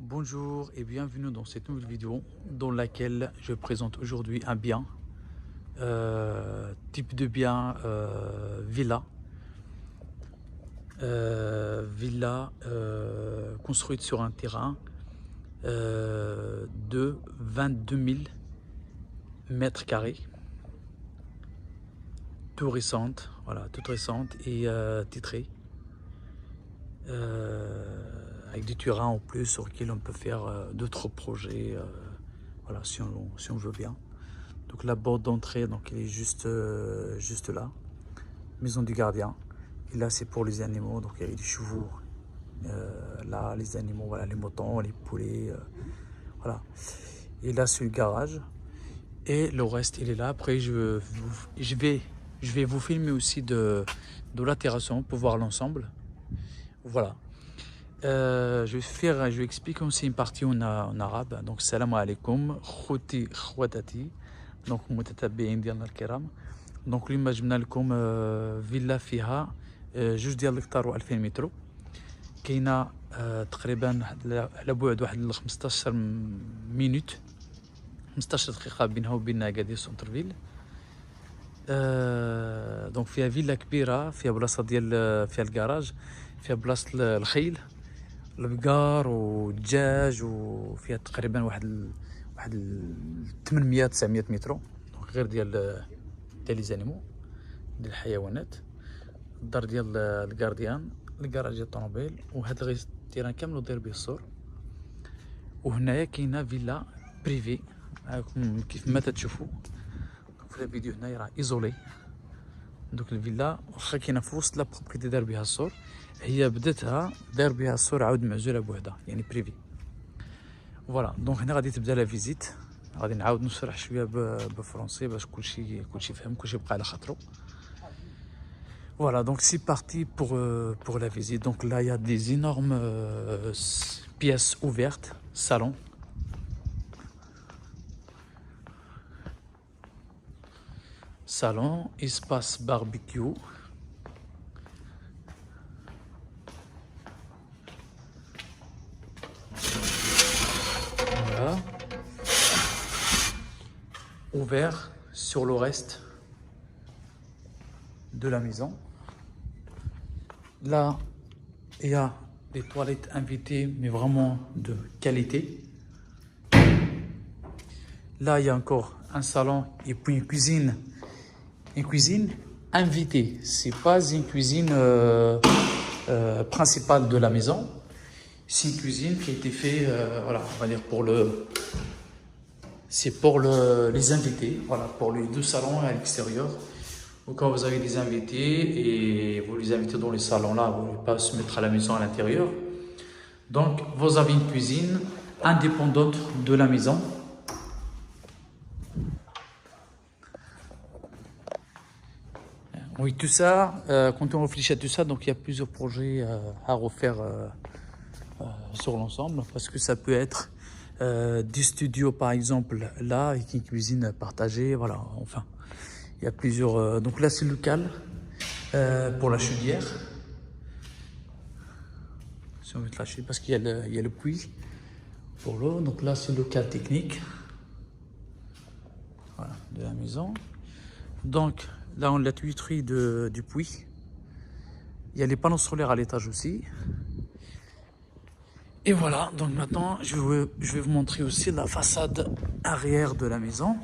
Bonjour et bienvenue dans cette nouvelle vidéo dans laquelle je présente aujourd'hui un bien, type de bien villa, construite sur un terrain de 22 000 mètres carrés, toute récente, voilà, toute récente et titrée. Avec des terrains en plus sur lesquels on peut faire d'autres projets, voilà, si on veut bien. Donc la porte d'entrée, donc elle est juste là, maison du gardien. Et là c'est pour les animaux, donc il y a les chevaux, là les animaux, voilà, les moutons, les poulets, voilà. Et là c'est le garage. Et le reste il est là. Après je vais vous filmer aussi de la terrasse pour voir l'ensemble. Voilà. Je vais expliquer aussi une partie en arabe. Donc, salam alaikum, khouti, khouatati. Donc, متتبعين ديالنا الكرام. Donc, اليوم جبنا لكم فيلا فيها جوج ديال الكتار و2000 متر. كاينه تقريبا على بعد واحد 15 مينوت 15 دقيقه بينها وبين اكادير سونتر فيل. دونك فيها فيلا كبيره، فيها بلاصه ديال فيها الكراج، فيها بلاصه الخيل، البقار والدجاج، وفيها تقريبا واحد 800 900 متر غير ديال لي زانيمو ديال الحيوانات. الدار ديال الكارديان، الكراج ديال الطوموبيل، وهذا غير التيران كامل داير به السور. وهنايا كاينه فيلا بريفي معاكم كيف ما تتشوفوا في الفيديو. هنايا راه ايزولي. دوك الفيلا واخا كاينه في وسط لا بروبريتي دار بها السور، هي بداتها دار بها السور عاود معزوله بوحدها، يعني بريفي. فوالا دونك هنا غادي تبدا لا فيزيت. غادي نعاود نشرح شويه بفرنسي باش كلشي فهم، كلشي بقى على خاطرو. Voilà, donc c'est parti pour la visite. Donc là, il y a des énormes pièces ouvertes, salon. Salon, espace barbecue. Voilà. Ouvert sur le reste de la maison. Là, il y a des toilettes invitées, mais vraiment de qualité. Là, il y a encore un salon et puis une cuisine. Une cuisine invitée. C'est pas une cuisine principale de la maison. C'est une cuisine qui a été faite, voilà, on va dire c'est pour les invités, voilà, pour les deux salons à l'extérieur. Donc, quand vous avez des invités et vous les invitez dans les salons là, vous ne pouvez pas se mettre à la maison à l'intérieur. Donc, vous avez une cuisine indépendante de la maison. Oui, tout ça, quand on réfléchit à tout ça, donc il y a plusieurs projets à refaire sur l'ensemble, parce que ça peut être des studios par exemple là, avec une cuisine partagée, voilà, enfin, il y a plusieurs. Donc là, c'est le local pour la chaudière. Si on veut la chaudière, parce qu'il y a le puits pour l'eau. Donc là, c'est le local technique, voilà, de la maison. Donc là, on a la tuyauterie du puits. Il y a les panneaux solaires à l'étage aussi. Et voilà, donc maintenant, je vais vous montrer aussi la façade arrière de la maison.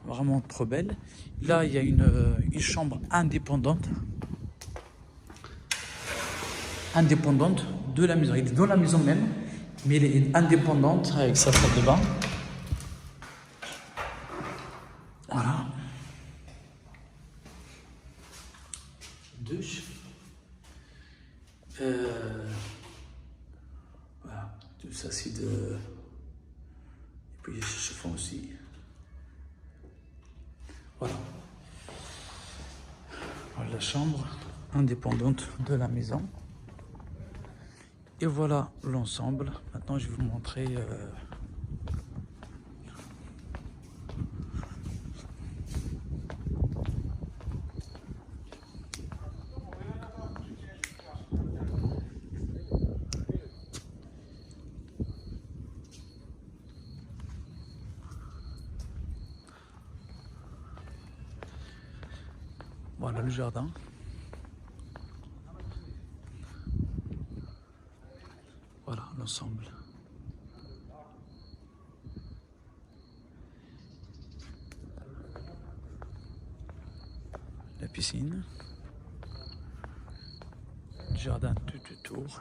Vraiment trop belle. Là, il y a une chambre indépendante. Indépendante de la maison. Elle est dans la maison même, mais elle est indépendante avec sa salle de bain. Voilà. Douche. Voilà, tout ça c'est de. Et puis il y a ce chiffon aussi. Voilà. Voilà la chambre indépendante de la maison. Et voilà l'ensemble. Maintenant je vais vous montrer. Voilà le jardin. Voilà l'ensemble. La piscine. Le jardin tout autour.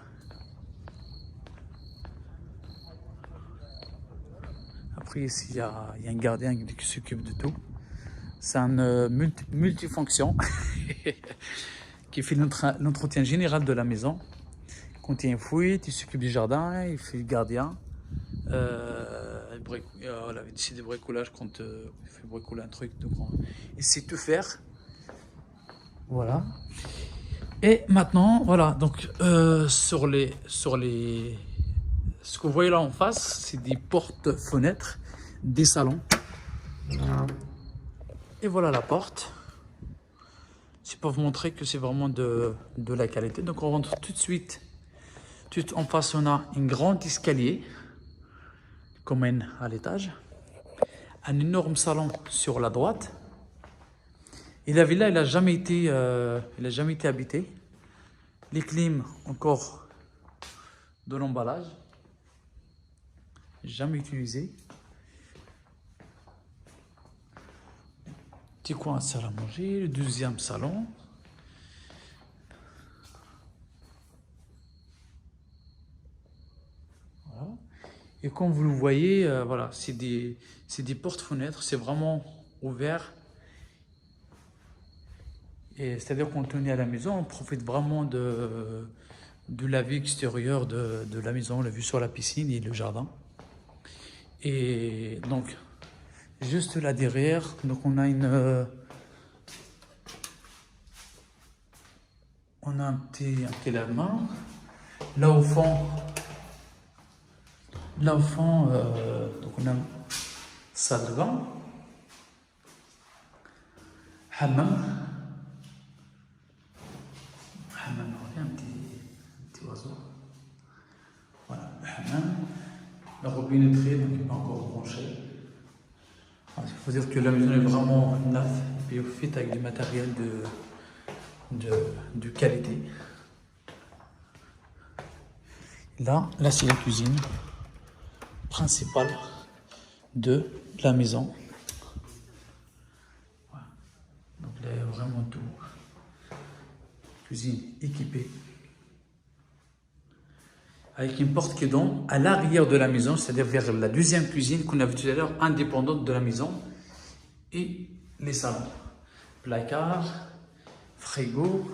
Après ici il y a un gardien qui s'occupe de tout. C'est un multifonction qui fait l'entretien général de la maison. Quand il y a une fuite, il s'occupe du jardin, il fait le gardien. Voilà, il décide de bricolage quand il fait bricoler un truc de grand. Il sait tout faire. Voilà. Et maintenant, voilà, donc ce que vous voyez là en face, c'est des portes-fenêtres des salons. Et voilà la porte. C'est pour vous montrer que c'est vraiment de la qualité. Donc on rentre tout de suite. Tout en face, on a un grand escalier qui mène à l'étage. Un énorme salon sur la droite. Et la villa, elle n'a jamais été habitée. Les clims, encore de l'emballage. Jamais utilisé. Petit coin salle à manger, le deuxième salon. Voilà. Et comme vous le voyez, voilà, c'est des portes-fenêtres, c'est vraiment ouvert. Et c'est-à-dire quand on est à la maison, on profite vraiment de la vue extérieure de la maison, la vue sur la piscine et le jardin. Et donc, juste là derrière, donc on a un petit lave-main. Là au fond, donc on a une salle de bain, hammam, un petit oiseau. Voilà, le hammam. La robinetterie, donc il n'est pas encore branché. Il faut dire que la maison est vraiment neuve et faite avec du matériel de qualité. Là c'est la cuisine principale de la maison. Voilà. Donc là, il y a vraiment tout. Cuisine équipée. Avec une porte qui donne à l'arrière de la maison, c'est-à-dire vers la deuxième cuisine qu'on a vu tout à l'heure, indépendante de la maison, et les salons. Placard, frigo,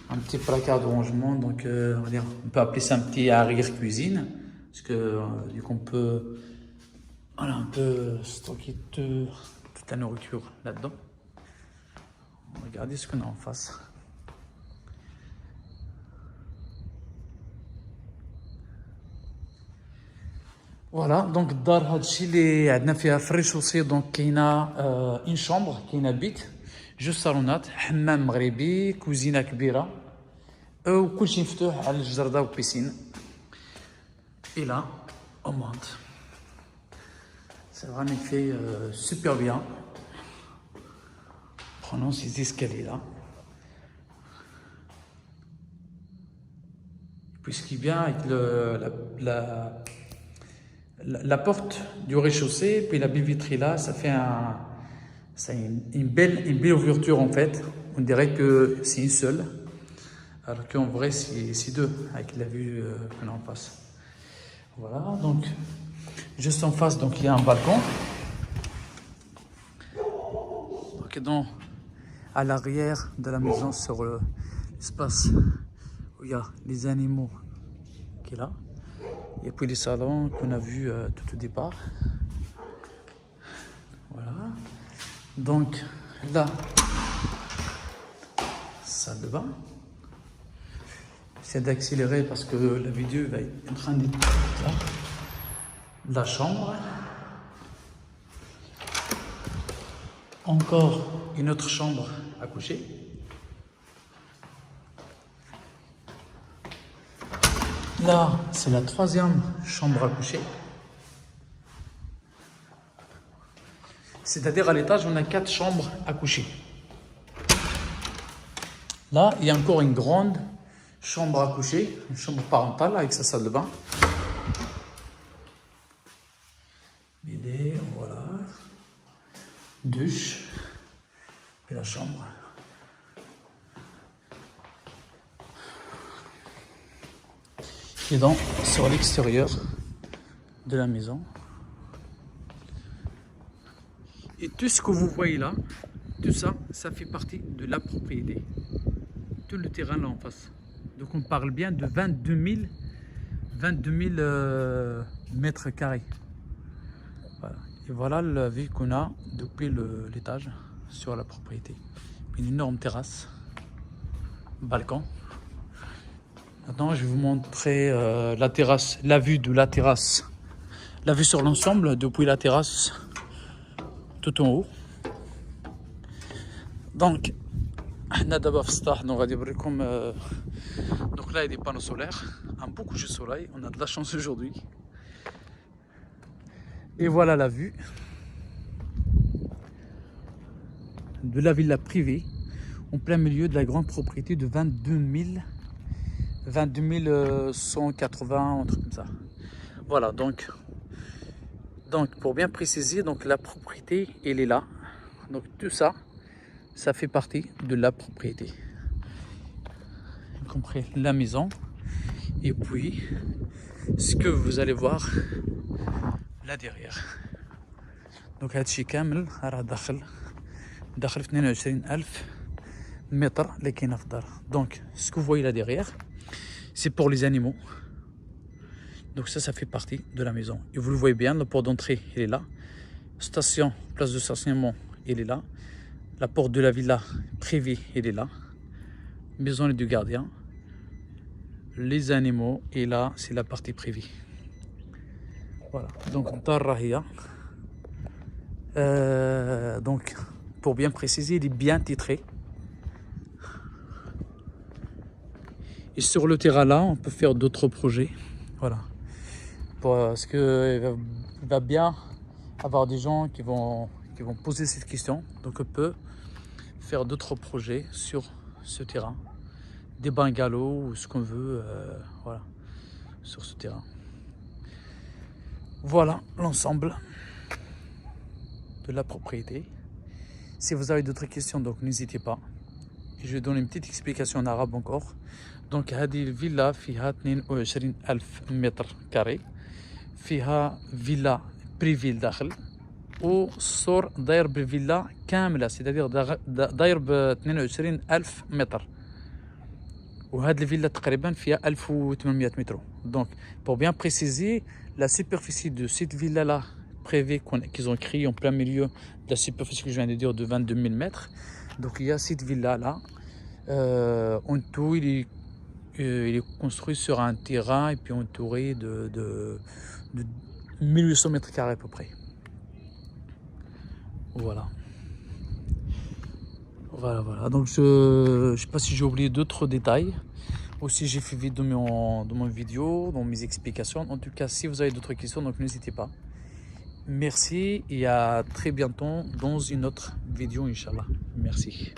un petit placard de rangement, donc on peut appeler ça un petit arrière-cuisine, parce que du coup on peut stocker toute la nourriture là-dedans. Regardez ce qu'on a en face. Voilà, donc الدار هادشي اللي عندنا فيها في الريشوسي. دونك كاينه اون شامبر، كاينه بيت، جوج صالونات، حمام مغربي، كوزينه كبيره، وكلشي مفتوح على الجردة وبيسين. Et là, on monte. C'est vraiment fait super bien. Prenons ces escaliers là. Puis ce qui est bien avec la porte du rez-de-chaussée, puis la baie vitrée là, ça fait une belle ouverture en fait. On dirait que c'est une seule, alors qu'en vrai c'est deux avec la vue qu'on a en face. Voilà, donc juste en face, donc il y a un balcon. Donc à l'arrière de la maison, sur l'espace où il y a les animaux qui est là. Et puis les salons qu'on a vus tout au départ. Voilà. Donc là, salle de bain. J'essaie d'accélérer parce que la vidéo va être en train d'être là. La chambre. Encore une autre chambre à coucher. Là, c'est la troisième chambre à coucher. C'est-à-dire à l'étage, on a 4 chambres à coucher. Là, il y a encore une grande chambre à coucher, une chambre parentale avec sa salle de bain. Bidet, voilà. Douche. Et la chambre. Et donc, sur l'extérieur de la maison. Et tout ce que vous voyez là, tout ça, ça fait partie de la propriété. Tout le terrain là en face. Donc on parle bien de 22 000 mètres carrés. Voilà. Et voilà la vue qu'on a depuis l'étage sur la propriété. Une énorme terrasse, balcon. Maintenant je vais vous montrer la terrasse, la vue de la terrasse. La vue sur l'ensemble depuis la terrasse tout en haut. Donc donc là il y a des panneaux solaires, un beau coucher de soleil, on a de la chance aujourd'hui. Et voilà la vue de la villa privée en plein milieu de la grande propriété de 22 180, un truc comme ça. Voilà, donc pour bien préciser, donc la propriété elle est là. Donc tout ça, ça fait partie de la propriété, y compris la maison. Et puis ce que vous allez voir là derrière. Donc هادشي كامل راه داخل في 22,000 متر اللي كاينه في الدار. Donc ce que vous voyez là derrière, c'est pour les animaux. Donc ça fait partie de la maison. Et vous le voyez bien, la porte d'entrée, elle est là. Station, place de stationnement, elle est là. La porte de la villa privée, elle est là. Maison du gardien. Les animaux, et là, c'est la partie privée. Voilà. Donc, Darrahia. Donc, pour bien préciser, il est bien titré. Et sur le terrain là, on peut faire d'autres projets. Voilà. Parce que il va bien avoir des gens qui vont poser cette question. Donc on peut faire d'autres projets sur ce terrain. Des bungalows ou ce qu'on veut, voilà, sur ce terrain. Voilà l'ensemble de la propriété. Si vous avez d'autres questions, donc n'hésitez pas. Et je donne une petite explication en arabe encore. Donc هذه الفيلا فيها 22,000 متر كاري. فيها فيلا بريفي لداخل والسور داير بالفيلا كامله، سيتادير داير ب 22,000 متر. وهاد الفيلا تقريبا فيها 1800 متر. Donc pour bien préciser, la superficie de cette villa là privée qu'ils ont créée en plein milieu de la superficie que je viens de dire de 22 000 mètres. Donc il y a cette villa là, en tout il est construit sur un terrain et puis entouré de 1800 mètres carrés à peu près. Voilà. Donc je sais pas si j'ai oublié d'autres détails. Aussi j'ai fait vite dans mon vidéo, dans mes explications. En tout cas, si vous avez d'autres questions, donc n'hésitez pas. Merci et à très bientôt dans une autre vidéo, Inch'Allah. Merci.